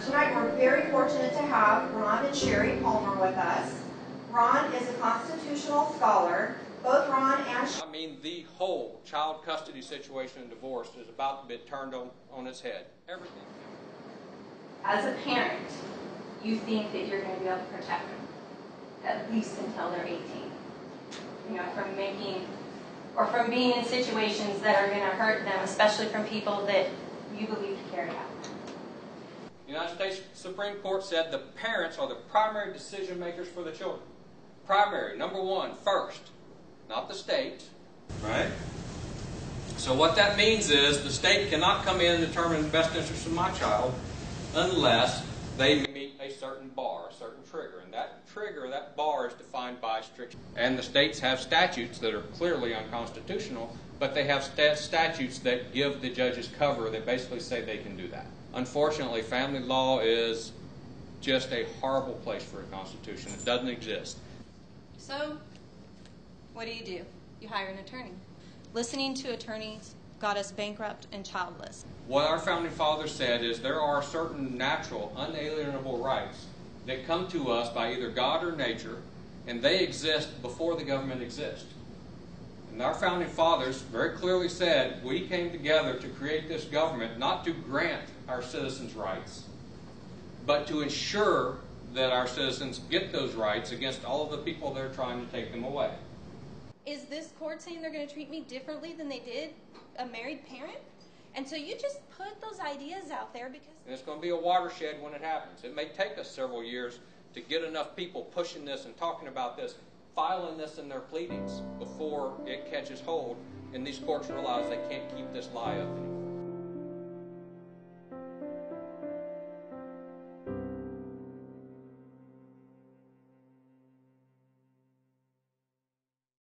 Tonight we're very fortunate to have Ron and Sherry Palmer with us. Ron is a constitutional scholar. Both Ron and I mean, the whole child custody situation in divorce is about to be turned on its head. Everything. As a parent, you think that you're going to be able to protect them, at least until they're 18. You know, from being in situations that are going to hurt them, especially from people that you believe to carry out. The United States Supreme Court said the parents are the primary decision makers for the children. Primary, number one, first, not the state, right? So what that means is the state cannot come in and determine the best interest of my child unless they meet a certain bar, a certain trigger. And that trigger, that bar is defined by strict. And the states have statutes that are clearly unconstitutional, but they have statutes that give the judges cover that basically say they can do that. Unfortunately, family law is just a horrible place for a constitution. It doesn't exist. So, what do? You hire an attorney. Listening to attorneys got us bankrupt and childless. What our founding fathers said is there are certain natural, unalienable rights that come to us by either God or nature, and they exist before the government exists. And our founding fathers very clearly said we came together to create this government not to grant our citizens rights, but to ensure that our citizens get those rights against all of the people that are trying to take them away. Is this court saying they're going to treat me differently than they did a married parent? And so you just put those ideas out there because... And it's going to be a watershed when it happens. It may take us several years to get enough people pushing this and talking about this, filing this in their pleadings before it catches hold, and these courts realize they can't keep this lie up anymore.